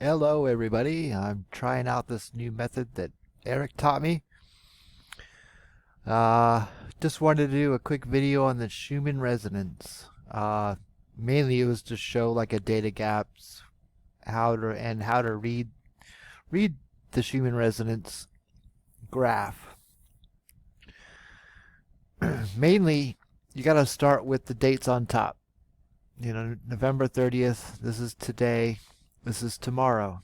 Hello everybody, I'm trying out this new method that Eric taught me. Uh, just wanted to do a quick video on the Schumann resonance. Mainly it was to show like a data gaps, how to read the Schumann resonance graph. Mainly you gotta start with the dates on top. November 30th, this is today, this is tomorrow.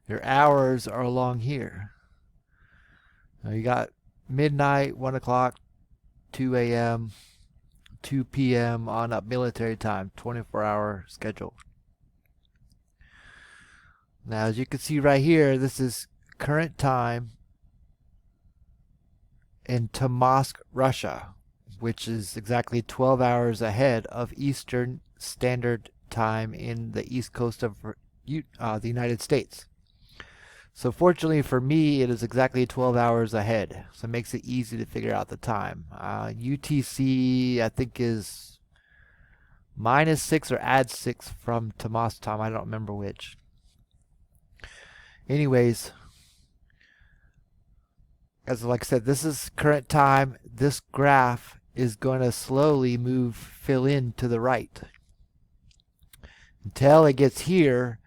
Your hours are along here. Now you got midnight, 1 o'clock, 2 a.m., 2 p.m. on up military time, 24-hour schedule. Now, as you can see right here, this is current time in Tomsk, Russia, which is exactly 12 hours ahead of Eastern Standard Time in the east coast of the United States. So fortunately for me, it is exactly 12 hours ahead. So it makes it easy to figure out the time. UTC, I think, is -6 or add 6 from Tomas time. I don't remember which. Anyways, as like I said, this is current time. This graph is going to slowly fill in to the right until it gets here,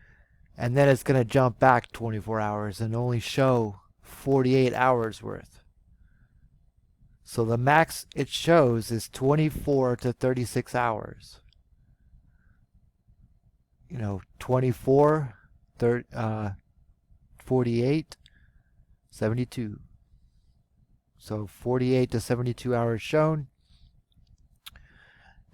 and then it's going to jump back 24 hours and only show 48 hours worth. So the max it shows is 24 to 36 hours. 24, 48, 72. So 48 to 72 hours shown.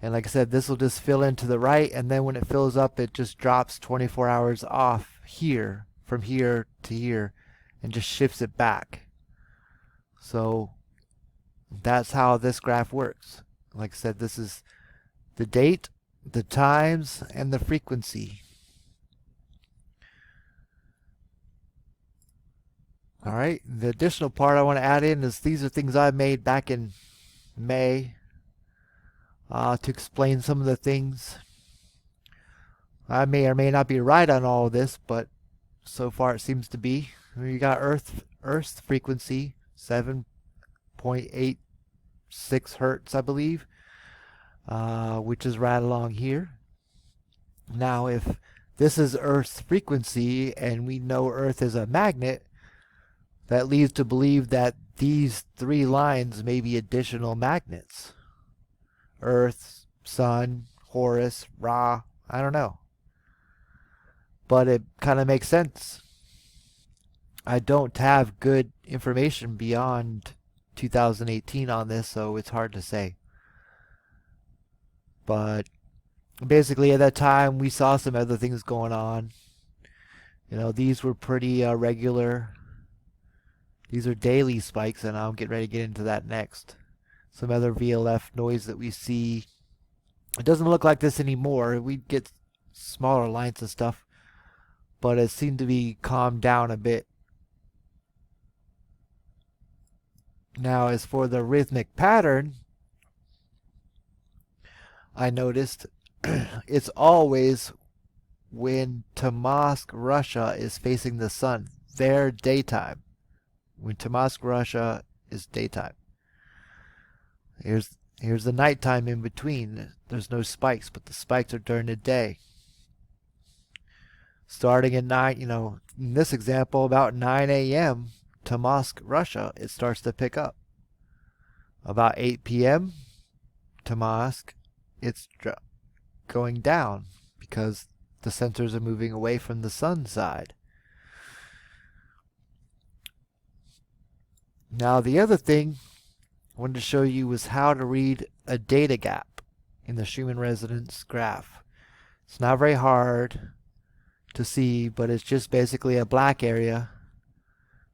And like I said, this will just fill in to the right, and then when it fills up, it just drops 24 hours off here, from here to here, and just shifts it back. So that's how this graph works. Like I said, this is the date, the times, and the frequency. Alright, the additional part I want to add in is these are things I made back in May to explain some of the things. I may or may not be right on all of this, but so far it seems to be. You got Earth's frequency, 7.86 hertz, I believe, which is right along here. Now, if this is Earth's frequency and we know Earth is a magnet, that leads to believe that these three lines may be additional magnets. Earth, Sun, Horus, Ra, I don't know. But it kind of makes sense. I don't have good information beyond 2018 on this, so it's hard to say. But basically at that time we saw some other things going on. These were pretty regular. These are daily spikes, and I'll get ready to get into that next. Some other VLF noise that we see. It doesn't look like this anymore. We get smaller lines and stuff, but it seemed to be calmed down a bit. Now, as for the rhythmic pattern, I noticed it's always when Tomsk, Russia is facing the sun. Their daytime. When Tomsk, Russia is daytime. Here's the nighttime in between. There's no spikes, but the spikes are during the day. Starting at 9, in this example, about 9 a.m., Tomsk, Russia, it starts to pick up. About 8 p.m., Tomsk, it's going down because the sensors are moving away from the sun side. Now, the other thing I wanted to show you was how to read a data gap in the Schumann resonance graph. It's not very hard to see, but it's just basically a black area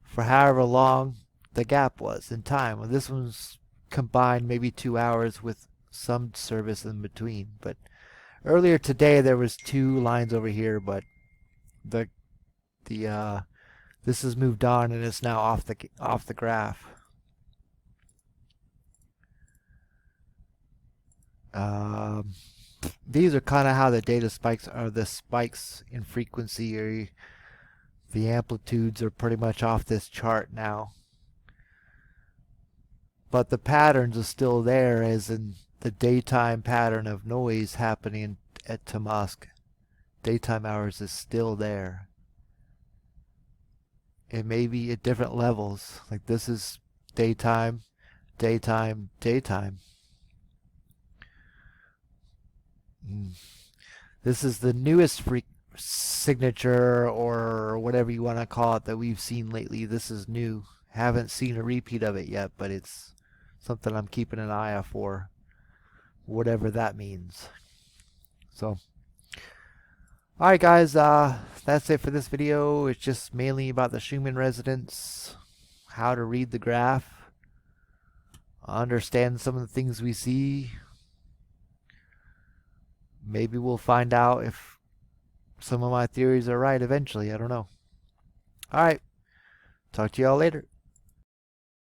for however long the gap was in time. Well, this one's combined maybe 2 hours with some service in between. But earlier today there was 2 lines over here, but this has moved on and it's now off the graph. these are kind of how the data spikes are. The spikes in frequency, or the amplitudes are pretty much off this chart now. But the patterns are still there, as in the daytime pattern of noise happening at Tamask. Daytime hours is still there. It may be at different levels. Like this is daytime, daytime, daytime. This is the newest signature, or whatever you want to call it, that we've seen lately. This is new. Haven't seen a repeat of it yet, but it's something I'm keeping an eye out for, whatever that means. So, alright guys, that's it for this video. It's just mainly about the Schumann resonance, how to read the graph, understand some of the things we see. Maybe we'll find out if some of my theories are right eventually. I don't know. Alright, talk to y'all later.